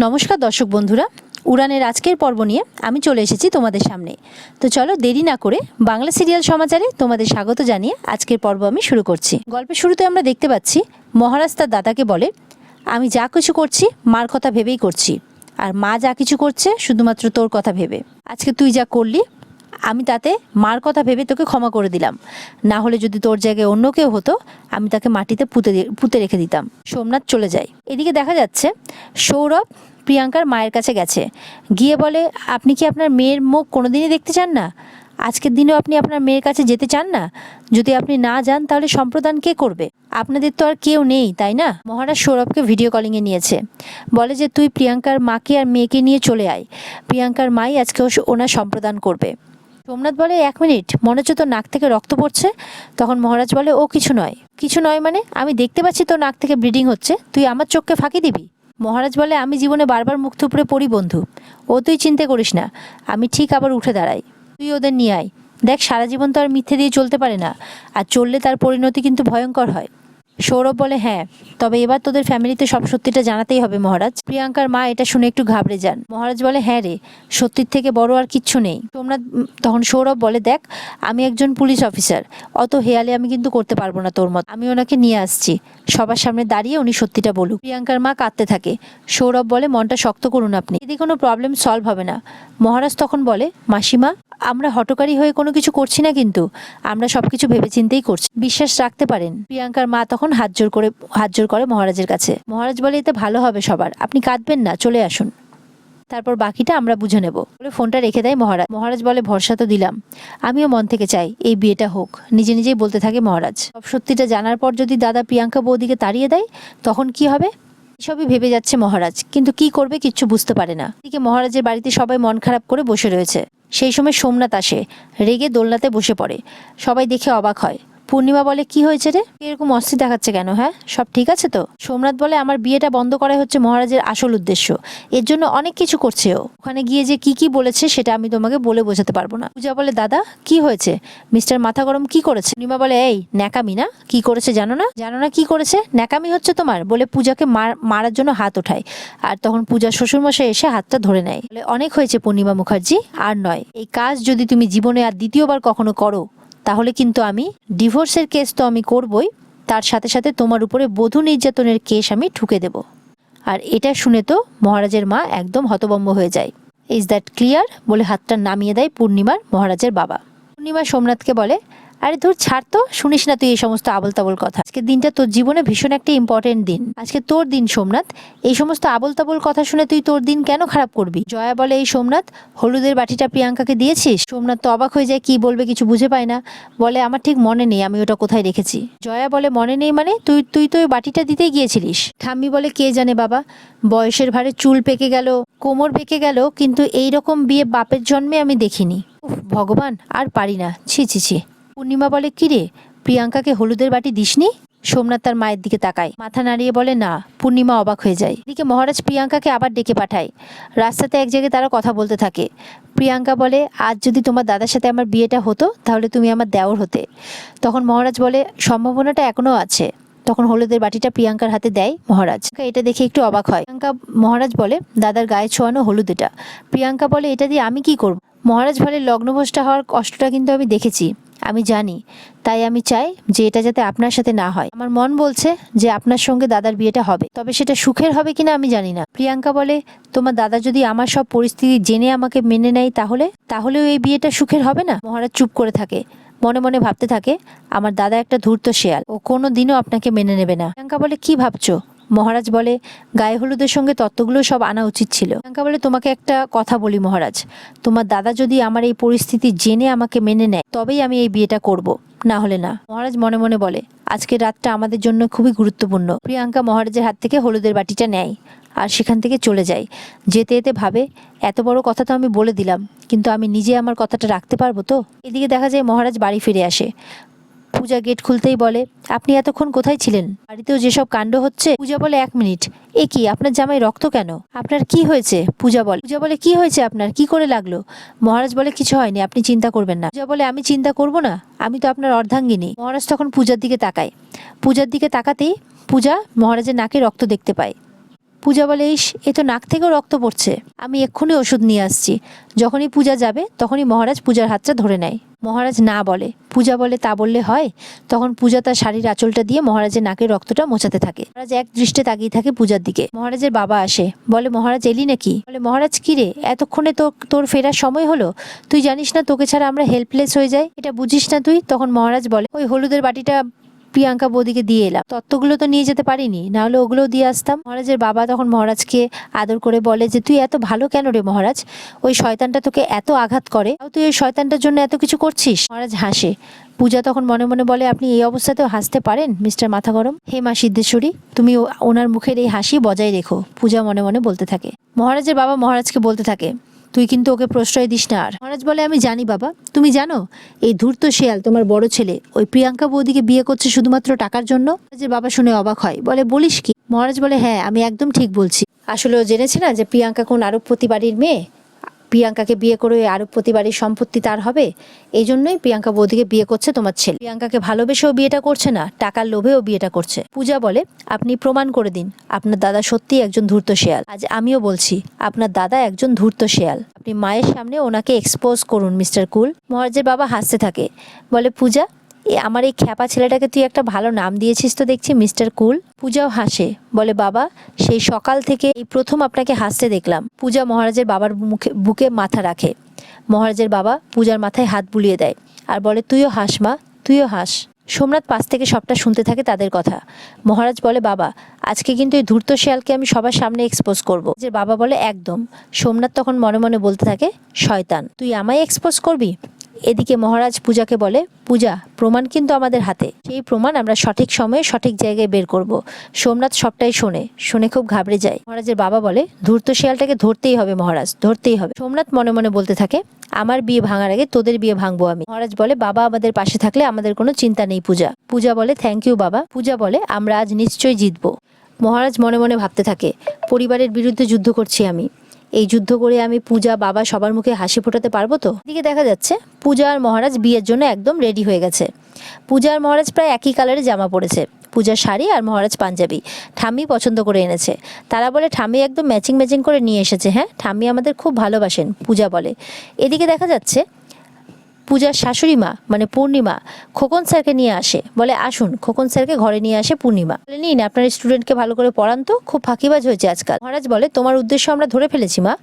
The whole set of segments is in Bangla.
নমস্কার দর্শক বন্ধুরা, উড়ানের আজকের পর্ব নিয়ে আমি চলে এসেছি তোমাদের সামনে। তো চলো দেরি না করে বাংলা সিরিয়াল সমাচারে তোমাদের স্বাগত জানিয়ে আজকের পর্ব আমি শুরু করছি। গল্পের শুরুতে আমরা দেখতে পাচ্ছি মহারাজ তার দাদাকে বলে, আমি যা কিছু করছি মার কথা ভেবেই করছি, আর মা যা কিছু করছে শুধুমাত্র তোর কথা ভেবে। আজকে তুই যা করলি আমি তাতে মার কথা ভেবে তোকে ক্ষমা করে দিলাম, না হলে যদি তোর জায়গায় অন্য কেউ হতো আমি তাকে মাটিতে পুঁতে রেখে দিতাম। সোমনাথ চলে যায়। এদিকে দেখা যাচ্ছে সৌরভ প্রিয়াঙ্কার মায়ের কাছে গেছে, গিয়ে বলে, আপনি কি আপনার মেয়ের মুখ কোনোদিনই দেখতে চান না? আজকের দিনেও আপনি আপনার মেয়ের কাছে যেতে চান না? যদি আপনি না যান তাহলে সম্প্রদান কে করবে? আপনাদের তো আর কেউ নেই, তাই না? মহারাজ সৌরভকে ভিডিও কলিংয়ে নিয়েছে, বলে যে তুই প্রিয়াঙ্কার মাকে আর মেয়েকে নিয়ে চলে আয়, প্রিয়াঙ্কার মাই আজকে ওনার সম্প্রদান করবে। সোমনাথ বলে, 1 মিনিট, মনে হচ্ছে তোর নাক থেকে রক্ত পড়ছে। তখন মহারাজ বলে, ও কিছু নয়। কিছু নয় মানে? আমি দেখতে পাচ্ছি তোর নাক থেকে ব্লিডিং হচ্ছে, তুই আমার চোখকে ফাঁকি দিবি? মহারাজ বলে, আমি জীবনে বারবার মুখ থুবড়ে পড়ি বন্ধু, ও তুই চিন্তা করিস না, আমি ঠিক আবার উঠে দাঁড়াই। তুই ওদের নিয়ে আয়। দেখ, সারা জীবন তো আর মিথ্যে দিয়ে চলতে পারে না, আর চললে তার পরিণতি কিন্তু ভয়ঙ্কর হয়। সৌরভ বলে, হ্যাঁ, তবে এবার তোদের ফ্যামিলিতে সব সত্যিটা জানাতেই হবে মহারাজ। প্রিয়াঙ্কার মা এটা শুনে একটু ঘাবড়ে যান। মহারাজ বলে, হ্যাঁ রে, সত্যির থেকে বড় আর কিচ্ছু নেই। তখন সৌরভ বলে, দেখ, আমি একজন পুলিশ অফিসার, অত হেয়ালে আমি কিন্তু করতে পারবো না তোর মত। আমি ওনাকে নিয়ে আসছি, সবার সামনে দাঁড়িয়ে উনি সত্যিটা বলুক। প্রিয়াঙ্কার মা কাঁদতে থাকে। সৌরভ বলে, মনটা শক্ত করুন আপনি, এদিকে কোনো প্রবলেম সলভ হবে না। মহারাজ তখন বলে, মাসিমা, আমরা হটকারী হয়ে কোনো কিছু করছি না, কিন্তু আমরা সবকিছু ভেবেচিন্তেই করছি, বিশ্বাস রাখতে পারেন। প্রিয়াঙ্কার মা তখন হাত জোর করে মহারাজের কাছে। মহারাজ বলে, এতে ভালো হবে সবার, আপনি কাঁদবেন না, চলে আসুন, তারপর বাকিটা আমরা বুঝে নেব বলে ফোনটা রেখে দেয় মহারাজ। মহারাজ বলে, ভরসা তো দিলাম, আমিও মন থেকে চাই এই বিয়েটা হোক। নিজেই বলতে থাকে মহারাজ। সব সত্যিটা জানার পর যদি দাদা প্রিয়াঙ্কা বৌদিকে তাড়িয়ে দেয় তখন কি হবে? এসবই ভেবে যাচ্ছে মহারাজ, কিন্তু কি করবে কিচ্ছু বুঝতে পারে না। এদিকে মহারাজের বাড়িতে সবাই মন খারাপ করে বসে রয়েছে। সেই সময় সোমনাথ আসে, রেগে দোলনাতে বসে পড়ে। সবাই দেখে অবাক হয়। পূর্ণিমা বলে, কি হয়েছে রে, এরকম অস্থির দেখাচ্ছে কেন? হ্যাঁ, সব ঠিক আছে তো? সোমনাথ বলে, আমার বিয়েটা বন্ধ করাই হচ্ছে মহারাজের আসল উদ্দেশ্য, এর জন্য অনেক কিছু করছে ও। ওখানে গিয়ে যে কি বলেছে সেটা আমি তোমাকে বলে বোঝাতে পারবো না। পূজা বলে, দাদা কি হয়েছে? মিস্টার মাথা গরম কি করেছে? পূর্ণিমা বলে, এই ন্যাকামি না, কি করেছে জানো না? জানো না কি করেছে? ন্যাকামি হচ্ছে তোমার, বলে পূজাকে মারার জন্য হাত ওঠায়। আর তখন পূজার শ্বশুরমশাই এসে হাতটা ধরে নেয়। বলে, অনেক হয়েছে পূর্ণিমা মুখার্জি, আর নয়। এই কাজ যদি তুমি জীবনে আর দ্বিতীয়বার কখনো করো তাহলে কিন্তু আমি ডিভোর্সের কেস তো আমি করবই, তার সাথে সাথে তোমার উপরে বধূ নির্যাতনের কেস আমি ঠুকে দেব। আর এটা শুনে তো মহারাজের মা একদম হতভম্ব হয়ে যায়। Is that clear? বলে হাতটা নামিয়ে দেয় পূর্ণিমার মহারাজের বাবা। পূর্ণিমা সোমনাথকে বলে, আরে ধুর, ছাড় তো, শুনিস না তুই এই সমস্ত আবল তাবল কথা। আজকের দিনটা তোর জীবনে ভীষণ একটা ইম্পর্টেন্ট দিন, আজকে তোর দিন সোমনাথ, এই সমস্ত আবল তাবল কথা শুনে তুই তোর দিন কেন খারাপ করবি? জয়া বলে, এই সোমনাথ, হলুদের বাটিটা প্রিয়াঙ্কাকে দিয়েছিস? সোমনাথ তো অবাক হয়ে যায়, কি বলবে কিছু বুঝে পায় না। বলে, আমার ঠিক মনে নেই আমি ওটা কোথায় রেখেছি। জয়া বলে, মনে নেই মানে? তুই তো ওই বাটিটা দিতেই গিয়েছিলিস। ঠাম্মি বলে, কে জানে বাবা, বয়সের ভারে চুল পেকে গেল, কোমর পেকে গেল, কিন্তু এইরকম বিয়ে বাপের জন্মে আমি দেখিনি। উফ ভগবান, আর পারি না, ছি ছি ছি। পূর্ণিমা বলে, কি রে, প্রিয়াঙ্কাকে হলুদের বাটি দিসনি? সোমনাথ তার মায়ের দিকে তাকায়, মাথা নাড়িয়ে বলে, না। পূর্ণিমা অবাক হয়ে যায়। এদিকে মহারাজ প্রিয়াঙ্কাকে আবার ডেকে পাঠায়। রাস্তাতে এক জায়গায় তারা কথা বলতে থাকে। প্রিয়াঙ্কা বলে, আজ যদি তোমার দাদার সাথে আমার বিয়েটা হতো তাহলে তুমি আমার দেওর হতে। তখন মহারাজ বলে, সম্ভাবনাটা এখনো আছে। তখন হলুদের বাটিটা প্রিয়াঙ্কার হাতে দেয় মহারাজ। এটা দেখে একটু অবাক হয়। মহারাজ বলে, দাদার গায়ে ছোঁয়ানো হলুদ এটা। প্রিয়াঙ্কা বলে, এটা দিয়ে আমি কি করব? মহারাজ বলে, লগ্নভ্রষ্টা হওয়ার কষ্টটা কিন্তু আমি দেখেছি, আমি জানি, তাই আমি চাই যে এটা যাতে আপনার সাথে না হয়। আমার মন বলছে যে আপনার সঙ্গে দাদার বিয়েটা হবে, তবে সেটা সুখের হবে কিনা আমি জানি না। প্রিয়াঙ্কা বলে, তোমার দাদা যদি আমার সব পরিস্থিতি জেনে আমাকে মেনে নেয় তাহলেও এই বিয়েটা সুখের হবে না? মহারাজ চুপ করে থাকে, মনে মনে ভাবতে থাকে, আমার দাদা একটা ধূর্ত শেয়াল, ও কোনো দিনও আপনাকে মেনে নেবে না। প্রিয়াঙ্কা বলে, কি ভাবছো? মহারাজ বলে, গায়ে হলুদের সঙ্গে তত্ত্বগুলো সব আনা উচিত ছিল। প্রিয়াঙ্কা বলে, তোমাকে একটা কথা বলি মহারাজ, তোমার দাদা যদি আমার এই পরিস্থিতি জেনে আমাকে মেনে নেয় তবেই আমি এই বিয়েটা করব, না হলে না। মহারাজ মনে মনে বলে, আজকের রাতটা আমাদের জন্য খুবই গুরুত্বপূর্ণ। প্রিয়াঙ্কা মহারাজের হাত থেকে হলুদের বাটিটা নেয় আর সেখান থেকে চলে যায়। যেতে যেতে ভাবে, এত বড় কথা তো আমি বলে দিলাম, কিন্তু আমি নিজে আমার কথাটা রাখতে পারবো তো? এদিকে দেখা যায় মহারাজ বাড়ি ফিরে আসে। পূজা গেট খুলতেই বলে, আপনি এতক্ষণ কোথায় ছিলেন? বাড়িতেও যেসব কাণ্ড হচ্ছে। পূজা বলে, 1 মিনিট, এ কি, আপনার জামাই রক্ত কেন? আপনার কি হয়েছে? পূজা বলে, কি হয়েছে আপনার, কি করে লাগলো? মহারাজ বলে, কিছু হয়নি, আপনি চিন্তা করবেন না। পূজা বলে, আমি চিন্তা করব না, আমি তো আপনার অর্ধাঙ্গিনী। মহারাজ তখন পূজার দিকে তাকায়। পূজার দিকে তাকাতেই পূজা মহারাজের নাকে রক্ত দেখতে পায়। পূজা বলে, ইস, এ তো নাক থেকেও রক্ত পড়ছে, আমি এক্ষুনি ওষুধ নিয়ে আসছি। যখনই পূজা যাবে তখনই মহারাজ পূজার হাতটা ধরে নেয়। মহারাজ না বলে। পূজা বলে, তা বললে হয়? তখন পূজা তার শাড়ির আঁচলটা দিয়ে মহারাজের নাকের রক্তটা মোছাতে থাকে। মহারাজ এক দৃষ্টে তাকিয়ে থাকে পূজার দিকে। মহারাজের বাবা আসে, বলে, মহারাজ এলি নাকি? বলে, মহারাজ কি রে, এতক্ষণে তো তোর ফেরার সময় হলো, তুই জানিস না তোকে ছাড়া আমরা হেল্পলেস হয়ে যাই, এটা বুঝিস না তুই? তখন মহারাজ বলে, ওই হলুদের বাটিটা প্রিয়াঙ্কা বৌদিকে দিয়ে এলাম, তত্ত্বগুলো তো নিয়ে যেতে পারিনি, না হলে ওগুলোও দিয়ে আসতাম। মহারাজের বাবা তখন মহারাজকে আদর করে বলে যে, তুই এত ভালো কেন রে মহারাজ? ওই শয়তানটা তোকে এত আঘাত করে, তুই ওই শয়তানটার জন্য এত কিছু করছিস? মহারাজ হাসে। পূজা তখন মনে মনে বলে, আপনি এই অবস্থাতেও হাসতে পারেন মিস্টার মাথা গরম? হে মা সিদ্ধেশ্বরী, তুমি ওনার মুখের এই হাসি বজায় রেখো, পূজা মনে মনে বলতে থাকে। মহারাজের বাবা মহারাজকে বলতে থাকে, তুই কিন্তু ওকে প্রশ্রয় দিস না আর। মহারাজ বলে, আমি জানি বাবা, তুমি জানো এই ধূর্ত শেয়াল তোমার বড় ছেলে ওই প্রিয়াঙ্কা বৌদিকে বিয়ে করছে শুধুমাত্র টাকার জন্য? মহারাজের বাবা শুনে অবাক হয়, বলে, বলিস কি? মহারাজ বলে, হ্যাঁ, আমি একদম ঠিক বলছি। আসলে ও জেনেছে না যে প্রিয়াঙ্কা কোন আরবপতি বাড়ির মেয়ে, প্রিয়াঙ্কাকে বিয়ে করে ওই আরবপতি বাড়ির সম্পত্তি তার হবে, এই জন্যই প্রিয়াঙ্কা বৌদিকে বিয়ে করছে তোমার ছেলে। প্রিয়াঙ্কাকে ভালোবেসেও বিয়েটা করছে না, টাকার লোভেও বিয়েটা করছে। পূজা বলে, আপনি প্রমাণ করে দিন আপনার দাদা সত্যি একজন ধূর্ত শেয়াল। আজ আমিও বলছি আপনার দাদা একজন ধূর্ত শেয়াল, আপনি মায়ের সামনে ওনাকে এক্সপোজ করুন মিস্টার কুল। মহারাজের বাবা হাসতে থাকে, বলে, পূজা, আমার এই খ্যাপা ছেলেটাকে তুই একটা ভালো নাম দিয়েছিস তো দেখছি, মিস্টার কুল। পূজাও হাসে, বলে, বাবা, সেই সকাল থেকে এই প্রথম আপনাকে হাসতে দেখলাম। পূজা মহারাজের বাবার বুকে মাথা রাখে। মহারাজের বাবা পূজার মাথায় হাত বুলিয়ে দেয় আর বলে, তুইও হাস মা, তুইও হাস। সোমনাথ পাশ থেকে সবটা শুনতে থাকে তাদের কথা। মহারাজ বলে, বাবা, আজকে কিন্তু এই ধূর্ত শেয়ালকে আমি সবার সামনে এক্সপোজ করবো। যে বাবা বলে, একদম। সোমনাথ তখন মনে মনে বলতে থাকে, শয়তান, তুই আমায় এক্সপোজ করবি? এদিকে মহারাজ পূজাকে বলে, পূজা, প্রমাণ কিন্তু আমাদের হাতে, সেই প্রমাণ আমরা সঠিক সময়ে সঠিক জায়গায় বের করব। সোমনাথ সবটাই শুনে খুব ঘাবড়ে যায়। মহারাজের বাবা বলে, ধূর্ত শিয়ালটাকে ধরতেই হবে মহারাজ, ধরতেই হবে। সোমনাথ মনে মনে বলতে থাকে, আমার বিয়ে ভাঙার আগে তোদের বিয়ে ভাঙবো আমি। মহারাজ বলে, বাবা আমাদের পাশে থাকলে আমাদের কোনো চিন্তা নেই পূজা। পূজা বলে, থ্যাংক ইউ বাবা। পূজা বলে, আমরা আজ নিশ্চয়ই জিতবো। মহারাজ মনে মনে ভাবতে থাকে, পরিবারের বিরুদ্ধে যুদ্ধ করছি আমি, এই যুদ্ধ করে আমি পূজা, বাবা সবার মুখে হাসি ফোটাতে পারবো তো? এদিকে দেখা যাচ্ছে পূজা আর মহারাজ বিয়ের জন্য একদম রেডি হয়ে গেছে। পূজা আর মহারাজ প্রায় একই কালারের জামা পরেছে, পূজার শাড়ি আর মহারাজ পাঞ্জাবি। ঠাম্মি পছন্দ করে এনেছে। তারা বলে, ঠাম্মি একদম ম্যাচিং ম্যাচিং করে নিয়ে এসেছে। হ্যাঁ, ঠাম্মি আমাদের খুব ভালোবাসেন, পূজা বলে। এদিকে দেখা যাচ্ছে পূজার শাশুড়ি মা মানে পূর্ণিমা খোকন স্যারকে নিয়ে আসে, বলে, আসুন। খোকন স্যারকে ঘরে নিয়ে আসে পূর্ণিমা, বলে, নিন আপনার স্টুডেন্টকে ভালো করে পড়ান তো, খুব ফাঁকিবাজ হয়েছে আজকাল। মহারাজ বলে, তোমার উদ্দেশ্য আমরা ধরে ফেলেছি মা।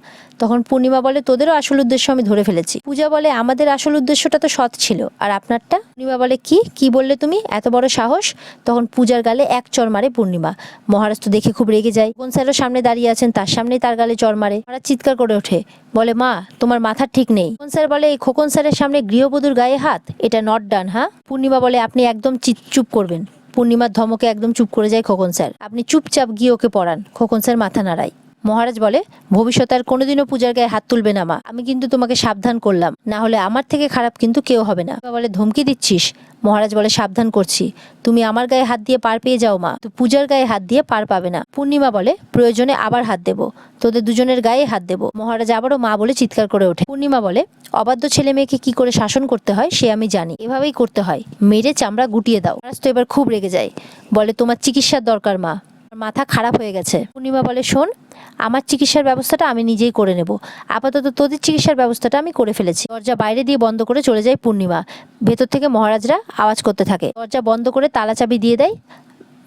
তখন পূর্ণিমা বলে, তোদেরও আসল উদ্দেশ্য আমি ধরে ফেলেছি। পূজা বলে, আমাদের আসল উদ্দেশ্যটা তো সৎ ছিল, আর আপনারটা? পূর্ণিমা বলে, কি বললে তুমি? এত বড় সাহস? তখন পূজার গালে এক চড় মারে পূর্ণিমা। মহারাজ তো দেখে খুব রেগে যায়। খোকন স্যারও সামনে দাঁড়িয়ে আছেন, তার সামনেই তার গালে চড় মারে। মহারাজ চিৎকার করে ওঠে, বলে, মা, তোমার মাথার ঠিক নেই। খোকন স্যার বলে, এই খোকন স্যারের সামনে গৃহবধূর গায়ে হাত, এটা নট ডান। হ্যাঁ? পূর্ণিমা বলে, আপনি একদম চুপ করবেন। পূর্ণিমার ধমকে একদম চুপ করে যায় খোকন স্যার। আপনি চুপচাপ গিয়ে ওকে পড়ান। খোকন স্যার মাথা নাড়ায়। মহারাজ বলে, ভবিষ্যতে আর কোনোদিনও পূজার গায়ে হাত তুলবে না মা, আমি কিন্তু তোমাকে সাবধান করলাম, না হলে আমার থেকে খারাপ কিন্তু কেউ হবে না। বলে, ধমকি দিচ্ছিস? মহারাজ বলে, সাবধান করছি, তুমি আমার গায়ে হাত দিয়ে পার পেয়ে যাও মা, তো পূজার গায়ে হাত দিয়ে পার পাবে না। পূর্ণিমা বলে, প্রয়োজনে আবার হাত দেবো, তোদের দুজনের গায়ে হাত দেবো। মহারাজ আবারও মা বলে চিৎকার করে ওঠে। পূর্ণিমা বলে, অবাধ্য ছেলে মেয়েকে কি করে শাসন করতে হয় সে আমি জানি, এভাবেই করতে হয়, মেরে চামড়া গুটিয়ে দাও। মহারাজ তো এবার খুব রেগে যায়, বলে, তোমার চিকিৎসার দরকার মা, মাথা খারাপ হয়ে গেছে। পূর্ণিমা বলে, শোন, আমার চিকিৎসার ব্যবস্থাটা আমি নিজেই করে নেব, আপাতত তোদের চিকিৎসার ব্যবস্থাটা আমি করে ফেলেছি। দরজা বাইরে দিয়ে বন্ধ করে চলে যায় পূর্ণিমা। ভেতর থেকে মহারাজরা আওয়াজ করতে থাকে। দরজা বন্ধ করে তালা চাবি দিয়ে দেয়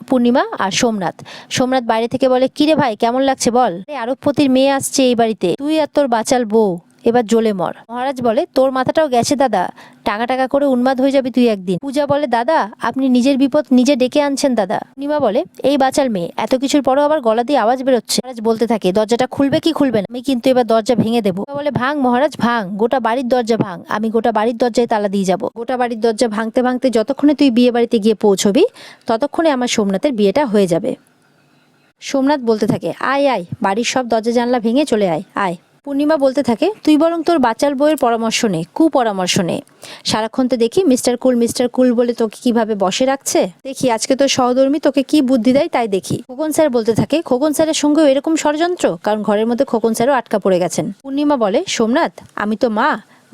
পূর্ণিমা আর সোমনাথ। সোমনাথ বাইরে থেকে বলে, কিরে ভাই, কেমন লাগছে বল? আরবপতির মেয়ে আসছে এই বাড়িতে, তুই আর তোর বাচাল বউ এবার জ্বলে মর। মহারাজ বলে, তোর মাথাটাও গেছে দাদা, টাকা করে উন্মাদ হয়ে যাবি তুই একদিন। পূজা বলে, দাদা, আপনি নিজের বিপদ নিজে ডেকে আনছেন দাদা। পূর্ণিমা বলে, এই বাচাল মেয়ে, এত কিছুর পরও আবার গলা দিয়ে আওয়াজ বেরোচ্ছে। মহারাজ বলতে থাকে, দরজাটা খুলবে কি খুলবে না? আমি কিন্তু এবার দরজা ভেঙে দেবো। বলে, ভাঙ মহারাজ ভাঙ, গোটা বাড়ির দরজা ভাঙ, আমি গোটা বাড়ির দরজায় তালা দিয়ে যাবো। গোটা বাড়ির দরজা ভাঙতে ভাঙতে যতক্ষণে তুই বিয়ে বাড়িতে গিয়ে পৌঁছবি ততক্ষণে আমার সোমনাথের বিয়েটা হয়ে যাবে। সোমনাথ বলতে থাকে, আয় আয়, বাড়ির সব দরজা জানলা ভেঙে চলে আয় আয়। পূর্ণিমা বলতে থাকে, তুই বরং তোর বাচাল বইয়ের পরামর্শ নে, কুপরামর্শ নে। সারাক্ষণ তো দেখি মিস্টার কুল বলে তোকে কিভাবে বসে রাখছে, দেখি আজকে তোর সহধর্মী তোকে কি বুদ্ধি দেয় তাই দেখি। খোকন স্যার বলতে থাকে, খোকন স্যারের সঙ্গেও এরকম ষড়যন্ত্র, কারণ ঘরের মধ্যে খোকন স্যারও আটকা পড়ে গেছেন। পূর্ণিমা বলে, সোমনাথ, আমি তো মা,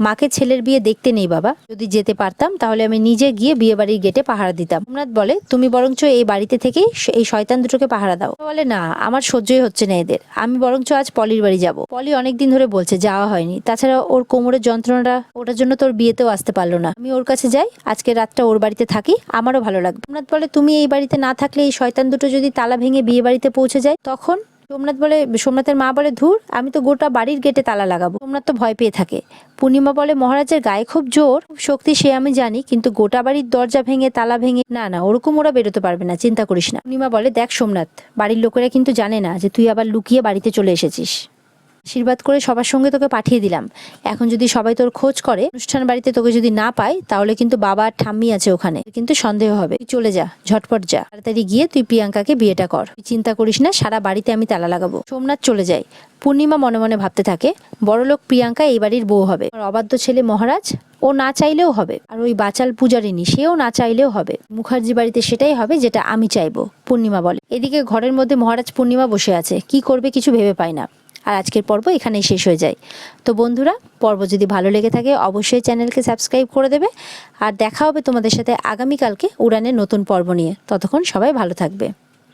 মাকে ছেলের বিয়ে দেখতে নেই বাবা, যদি যেতে পারতাম তাহলে আমি নিজে গিয়ে বিয়ে বাড়ির গেটে পাহারা দিতাম। সোমনাথ বলে তুমি বরঞ্চ এই বাড়িতে থেকেই এই শয়তান দুটোকে পাহারা দাও। বলে না, আমার সহ্যই হচ্ছে না এদের, আমি বরঞ্চ আজ পলির বাড়ি যাব। পলি অনেকদিন ধরে বলছে, যাওয়া হয়নি, তাছাড়া ওর কোমরের যন্ত্রণাটা, ওটার জন্য তোর বিয়েতেও আসতে পারলো না, আমি ওর কাছে যাই, আজকে রাতটা ওর বাড়িতে থাকি, আমারও ভালো লাগবে। সোমনাথ বলে তুমি এই বাড়িতে না থাকলে এই শয়তান দুটো যদি তালা ভেঙে বিয়ে বাড়িতে পৌঁছে যায় তখন? সোমনাথের মা বলে, ধুর, আমি তো গোটা বাড়ির গেটে তালা লাগাবো। সোমনাথ তো ভয় পেয়ে থাকে। পূর্ণিমা বলে, মহারাজের গায়ে খুব জোর, খুব শক্তি সে আমি জানি, কিন্তু গোটা বাড়ির দরজা ভেঙে তালা ভেঙে না, ওরকম ওরা বেরোতে পারবে না, চিন্তা করিস না। পূর্ণিমা বলে, দেখ সোমনাথ, বাড়ির লোকেরা কিন্তু জানে না যে তুই আবার লুকিয়ে বাড়িতে চলে এসেছিস। আশীর্বাদ করে সবার সঙ্গে তোকে পাঠিয়ে দিলাম, এখন যদি সবাই তোর খোঁজ করে অনুষ্ঠান বাড়িতে তোকে যদি না পায় তাহলে কিন্তু বাবা আর ঠাম্মি আছে ওখানে, কিন্তু সন্দেহ হবে। তুই চলে যা, ঝটপট যা, তাড়াতাড়ি গিয়ে তুই প্রিয়াঙ্কাকে বিয়েটা কর, তুই চিন্তা করিস না, সারা বাড়িতে আমি তালা লাগাবো। সোমনাথ চলে যায়। পূর্ণিমা মনে মনে ভাবতে থাকে, বড়লোক প্রিয়াঙ্কা এই বাড়ির বউ হবে, আর অবাধ্য ছেলে মহারাজ, ও না চাইলেও হবে, আর ওই বাচাল পূজারিনী, সেও না চাইলেও হবে। মুখার্জি বাড়িতে সেটাই হবে যেটা আমি চাইবো, পূর্ণিমা বলে। এদিকে ঘরের মধ্যে মহারাজ পূর্ণিমা বসে আছে, কি করবে কিছু ভেবে পায় না। আর আজকের পর্ব এখানেই শেষ হয়ে যায়। তো বন্ধুরা, পর্ব যদি ভালো লেগে থাকে অবশ্যই চ্যানেলকে সাবস্ক্রাইব করে দেবে, আর দেখা হবে তোমাদের সাথে আগামীকালকে উড়ানের নতুন পর্ব নিয়ে। ততক্ষণ সবাই ভালো থাকবে।